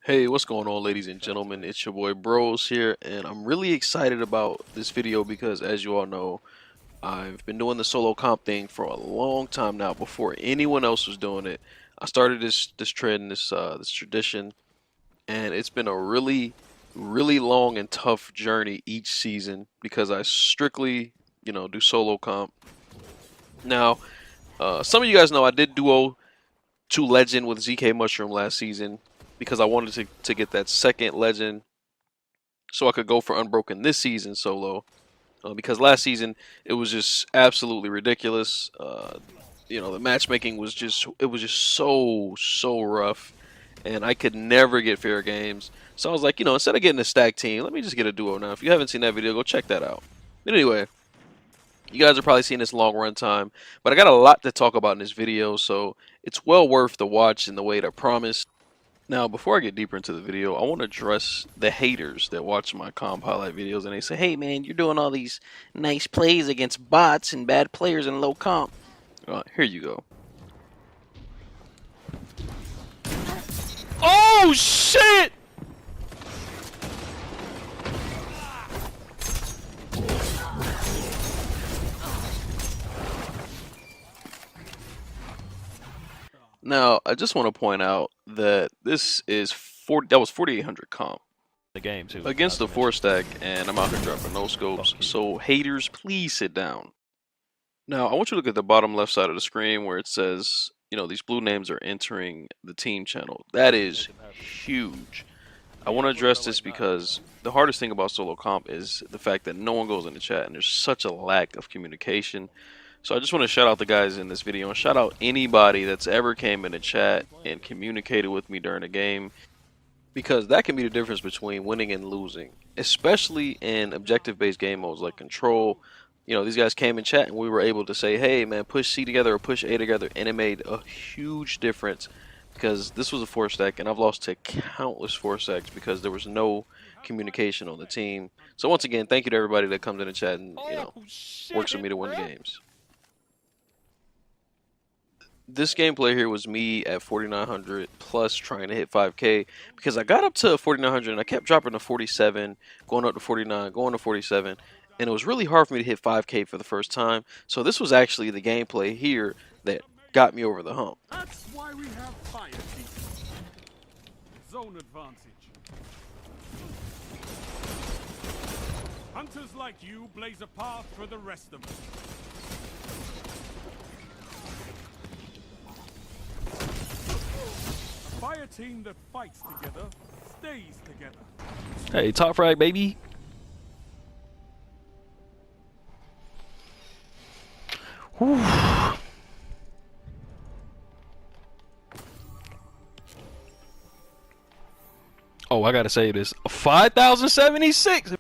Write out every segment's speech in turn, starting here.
Hey, what's going on, ladies and gentlemen? It's your boy Bros here, and I'm really excited about this video because, as you all know, I've been doing the solo comp thing for a long time now. Before anyone else was doing it, I started this trend, this tradition, and it's been a really long and tough journey each season because I strictly, do solo comp. Now, some of you guys know I did duo to legend with ZK Mushroom last season because I wanted to get that second legend so I could go for unbroken this season solo. Because last season it was just absolutely ridiculous. The matchmaking was just so rough, and I could never get fair games. So I was like, instead of getting a stack team, let me just get a duo now. If you haven't seen that video, go check that out. But anyway, you guys are probably seeing this long run time, but I got a lot to talk about in this video, so it's well worth the watch in the way I promised. Now, before I get deeper into the video, I want to address the haters that watch my comp highlight videos and they say, hey man, you're doing all these nice plays against bots and bad players in low comp. Here you go. Oh shit! Now, I just want to point out that this is that was 4800 comp the game too. against the 4-stack, and I'm out here dropping no scopes. So haters, please sit down. Now, I want you to look at the bottom left side of the screen where it says, these blue names are entering the team channel. That is huge. I want to address this because the hardest thing about solo comp is the fact that no one goes in the chat and there's such a lack of communication. So I just want to shout out the guys in this video and shout out anybody that's ever came in the chat and communicated with me during a game, because that can be the difference between winning and losing, especially in objective-based game modes like Control. These guys came in chat and we were able to say, hey man, push C together or push A together, and it made a huge difference because this was a 4-stack and I've lost to countless 4-stacks because there was no communication on the team. So once again, thank you to everybody that comes in the chat and works with me to win games. This gameplay here was me at 4900 plus trying to hit 5k because I got up to 4900 and I kept dropping to 47, going up to 49, going to 47, and it was really hard for me to hit 5k for the first time. So this was actually the gameplay here that got me over the hump. That's why we have fire team. Zone advantage. Hunters like you blaze a path for the rest of us. A fire team that fights together stays together. Hey, top frag, baby. Whew. Oh, I gotta say this. 5,076.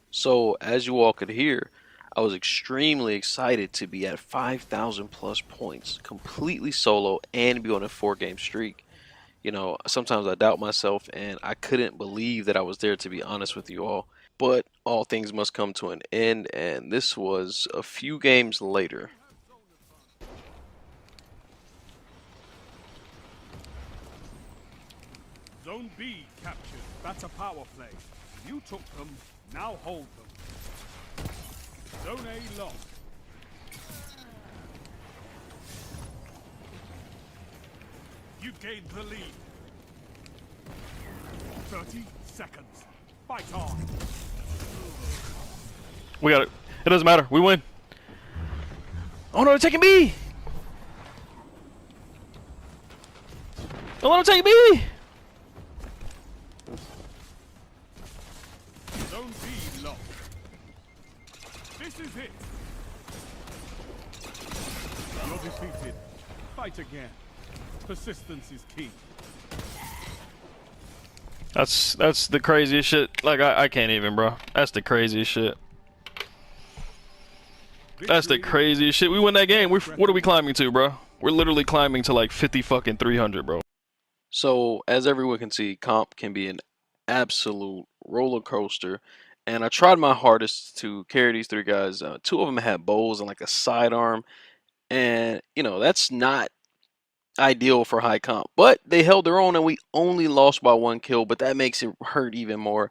So as you all could hear, I was extremely excited to be at 5,000 plus points, completely solo, and be on a 4-game streak. Sometimes I doubt myself, and I couldn't believe that I was there, to be honest with you all. But all things must come to an end, and this was a few games later. Zone B captured. That's a power play. You took them, now hold them. Zone A lost. You gained the lead. 30 seconds. Fight on. We got it. It doesn't matter. We win. Oh no, they're taking B. Don't let them take B. Zone B lost. This is it. You're defeated. Fight again. Persistence is key. That's the craziest shit. Like I can't even, bro. That's the craziest shit. That's the craziest shit. We win that game. What are we climbing to, bro? We're literally climbing to like 50 fucking 300, bro. So as everyone can see, comp can be an absolute roller coaster, and I tried my hardest to carry these 3 guys. 2 of them had bows and like a sidearm, and that's not ideal for high comp. But they held their own and we only lost by 1 kill, but that makes it hurt even more.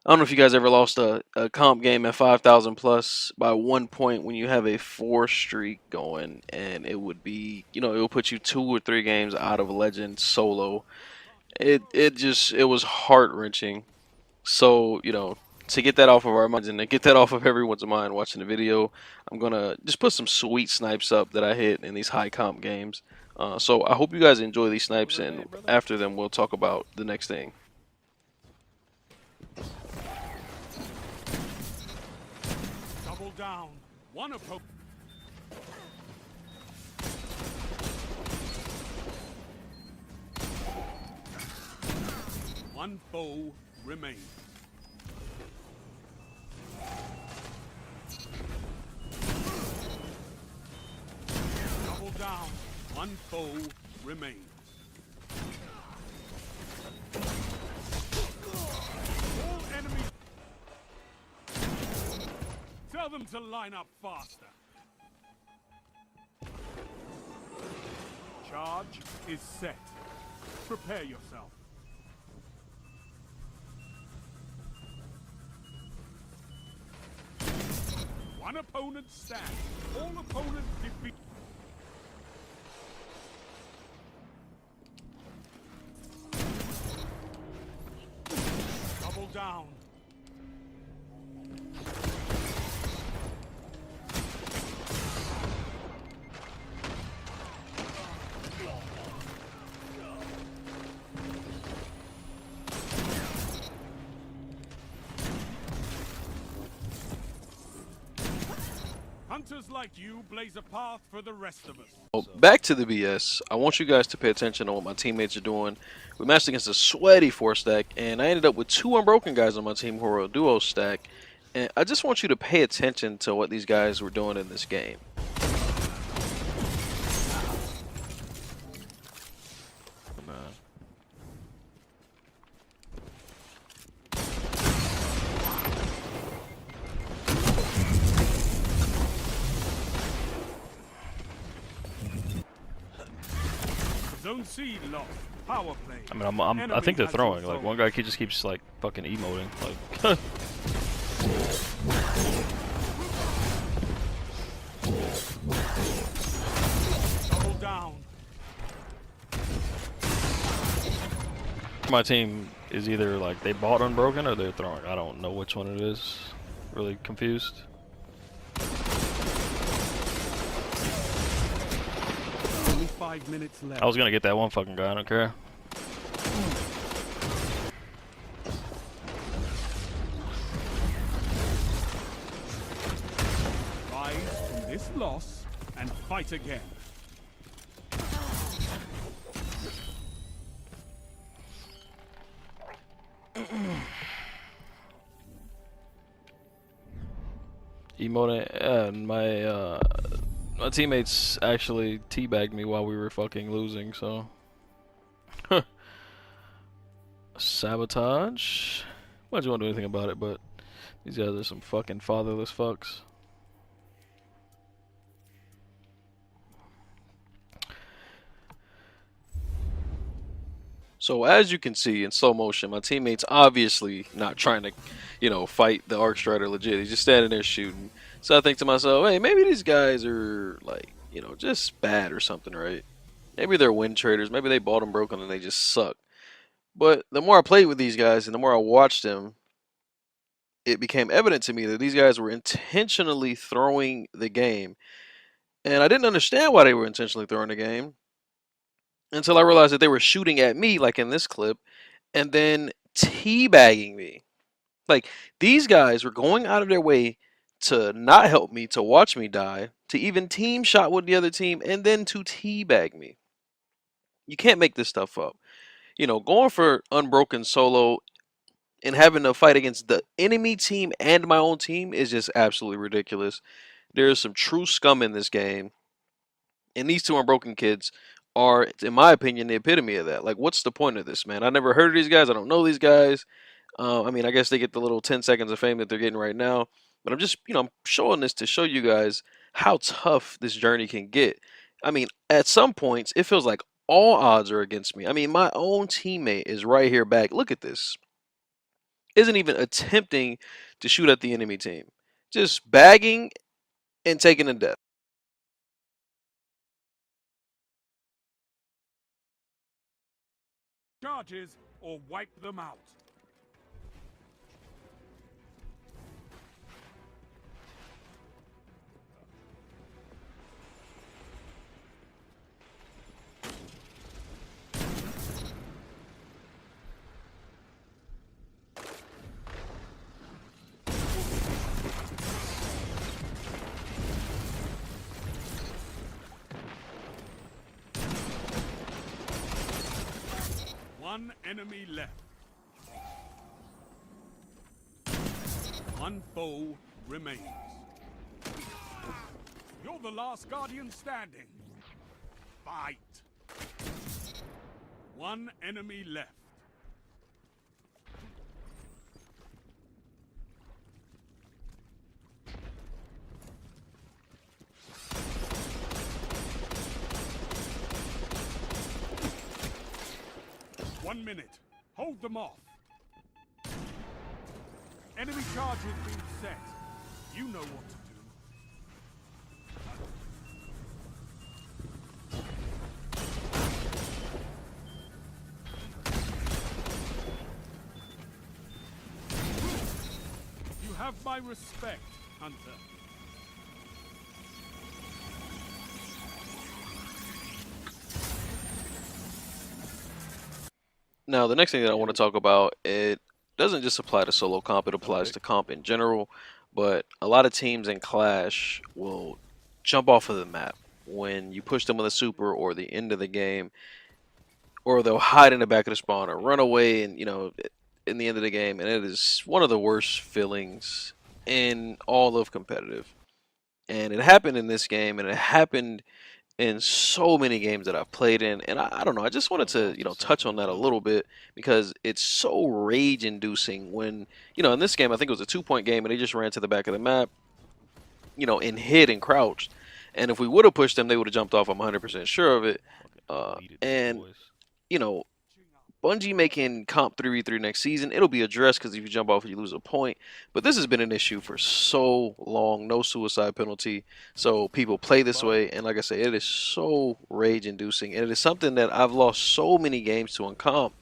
I don't know if you guys ever lost a comp game at 5,000 plus by 1 point when you have a 4 streak going, and it would be, it will put you 2 or 3 games out of Legend solo. It was heart wrenching. So, to get that off of our minds and to get that off of everyone's mind watching the video, I'm gonna just put some sweet snipes up that I hit in these high comp games. So I hope you guys enjoy these snipes, and after them we'll talk about the next thing. Double down. One opponent. One foe remains. Double down. One foe remains. All enemies. Tell them to line up faster. Charge is set. Prepare yourself. One opponent stands. All opponents defeat. Double down. Hunters like you blaze a path for the rest of us. Well, back to the BS. I want you guys to pay attention to what my teammates are doing. We matched against a sweaty 4-stack, and I ended up with 2 unbroken guys on my team who were a duo stack. And I just want you to pay attention to what these guys were doing in this game. Zone C lost. Power play. I mean, I think they're throwing. Like, one guy just keeps like fucking emoting. Like, Double down. my team is either like they bought unbroken or they're throwing. I don't know which one it is. Really confused. Only 5 minutes left. I was gonna get that one fucking guy. I don't care. Rise from this loss and fight again. Emoting. My teammates actually teabagged me while we were fucking losing. So sabotage. Why don't you want to do anything about it? But these guys are some fucking fatherless fucks. So as you can see in slow motion, my teammate's obviously not trying to, fight the Arc Strider legit. He's just standing there shooting. So I think to myself, hey, maybe these guys are like, just bad or something, right? Maybe they're win traders. Maybe they bought them broken and they just suck. But the more I played with these guys and the more I watched them, it became evident to me that these guys were intentionally throwing the game. And I didn't understand why they were intentionally throwing the game until I realized that they were shooting at me, like in this clip, and then teabagging me. Like, these guys were going out of their way to not help me, to watch me die, to even team shot with the other team, and then to teabag me. You can't make this stuff up. Going for unbroken solo and having to fight against the enemy team and my own team is just absolutely ridiculous. There is some true scum in this game. And these 2 unbroken kids are, in my opinion, the epitome of that. Like, what's the point of this, man? I never heard of these guys. I don't know these guys. I mean, I guess they get the little 10 seconds of fame that they're getting right now. But I'm just, I'm showing this to show you guys how tough this journey can get. I mean, at some points, it feels like all odds are against me. I mean, my own teammate is right here back. Look at this. Isn't even attempting to shoot at the enemy team. Just bagging and taking a death. Charges or wipe them out. One enemy left. One foe remains. You're the last Guardian standing. Fight. One enemy left. One minute. Hold them off. Enemy charge has been set. You know what to do. You have my respect, Hunter. Now, the next thing that I want to talk about, it doesn't just apply to solo comp, it applies to comp in general. But a lot of teams in Clash will jump off of the map when you push them with a super or the end of the game, or they'll hide in the back of the spawn or run away and, in the end of the game. And it is one of the worst feelings in all of competitive. And it happened in this game, and it happened in so many games that I've played in, and I don't know. I just wanted to touch on that a little bit because it's so rage inducing when in this game I think it was a 2-point game and they just ran to the back of the map, and hid and crouched, and if we would have pushed them they would have jumped off. I'm 100% sure of it. And Bungie making comp 3v3 next season, it'll be addressed because if you jump off you lose a point. But this has been an issue for so long, no suicide penalty. So people play this way, and like I say, it is so rage inducing. And it is something that I've lost so many games to on comp.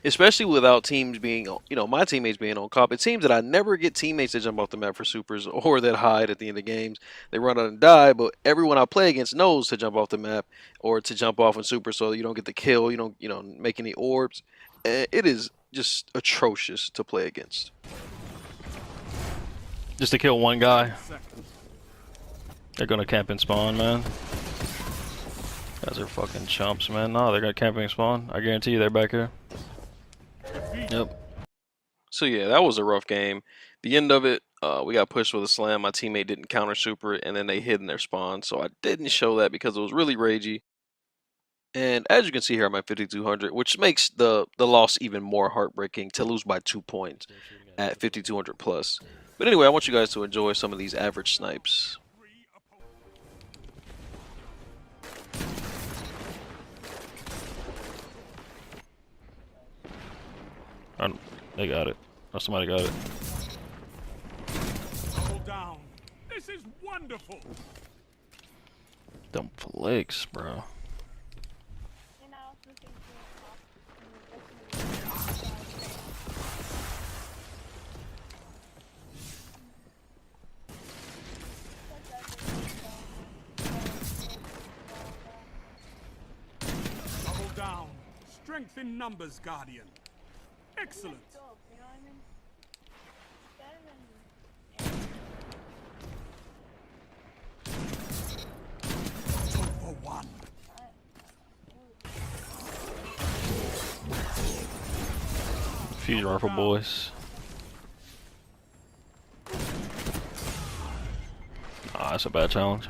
Especially without teams being, my teammates being on comp. It seems that I never get teammates that jump off the map for supers or that hide at the end of games. They run out and die, but everyone I play against knows to jump off the map or to jump off in super so you don't get the kill, you don't make any orbs. It is just atrocious to play against. Just to kill one guy. They're gonna camp and spawn, man. Guys are fucking chumps, man. No, they're gonna camp and spawn. I guarantee you they're back here. Yep. So yeah, that was a rough game. The end of it, we got pushed with a slam. My teammate didn't counter super, and then they hid in their spawn. So I didn't show that because it was really ragey. And as you can see here, I'm at 5,200, which makes the loss even more heartbreaking to lose by 2 points at 5,200 plus. But anyway, I want you guys to enjoy some of these average snipes. They got it. Oh, somebody got it. Hold down. This is wonderful. Them flicks, bro. Double down. Strength in numbers, Guardian. Excellent. Two for one. Fusion rifle boys. Ah, that's a bad challenge.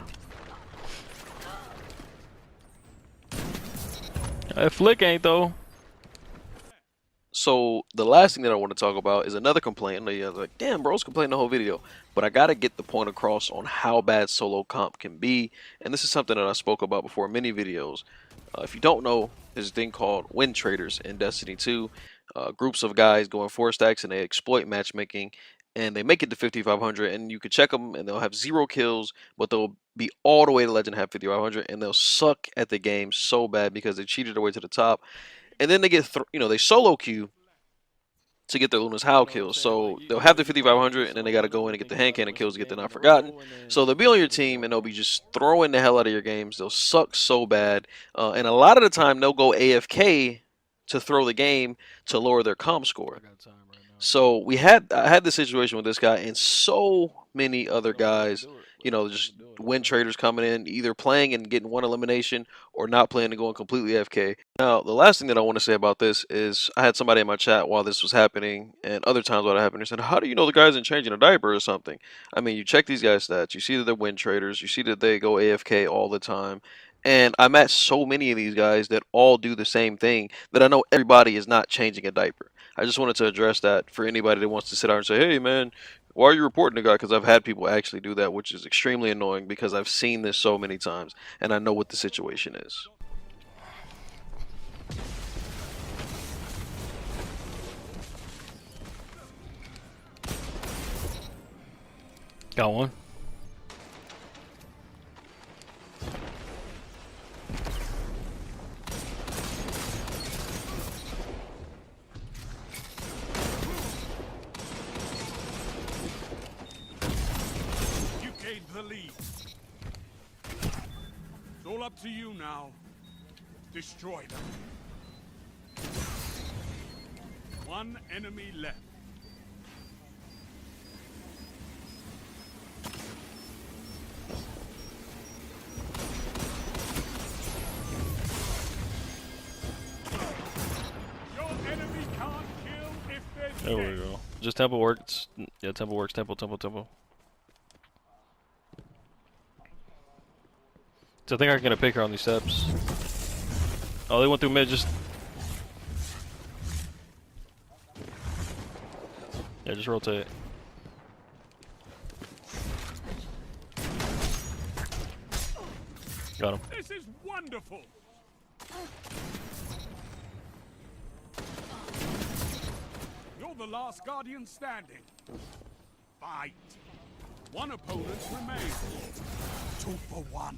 That flick ain't though. So the last thing that I want to talk about is another complaint. I know you guys are like, damn, bro's complaining the whole video. But I gotta get the point across on how bad solo comp can be. And this is something that I spoke about before in many videos. If you don't know, there's a thing called win traders in Destiny 2. Groups of guys go in 4 stacks and they exploit matchmaking. And they make it to 5,500, and you can check them, and they'll have 0 kills, but they'll be all the way to legend, have 5,500, and they'll suck at the game so bad because they cheated their way to the top. And then they get, they solo queue to get their Luna's Howl kills. So they'll have the 5,500, and then they got to go in and get the hand cannon kills to get the Not Forgotten. So they'll be on your team, and they'll be just throwing the hell out of your games. They'll suck so bad. And a lot of the time, they'll go AFK to throw the game to lower their comp score. So I had this situation with this guy and so many other guys, just win traders coming in, either playing and getting one elimination or not playing and going completely AFK. Now, the last thing that I want to say about this is I had somebody in my chat while this was happening and other times while it happened, they said, how do you know the guy isn't changing a diaper or something? I mean, you check these guys' stats, you see that they're win traders, you see that they go AFK all the time. And I met so many of these guys that all do the same thing that I know everybody is not changing a diaper. I just wanted to address that for anybody that wants to sit out and say, hey, man, why are you reporting the guy? Because I've had people actually do that, which is extremely annoying because I've seen this so many times and I know what the situation is. Got one. The lead. It's all up to you now. Destroy them. One enemy left. Your enemy can't kill if they're There dead. we go. Just temple works. Yeah, temple works. Temple. So I think I can get a picker on these steps. Oh, they went through mid. Just just rotate. Got him. This is wonderful. You're the last Guardian standing. Fight. One opponent remains. 2 for 1.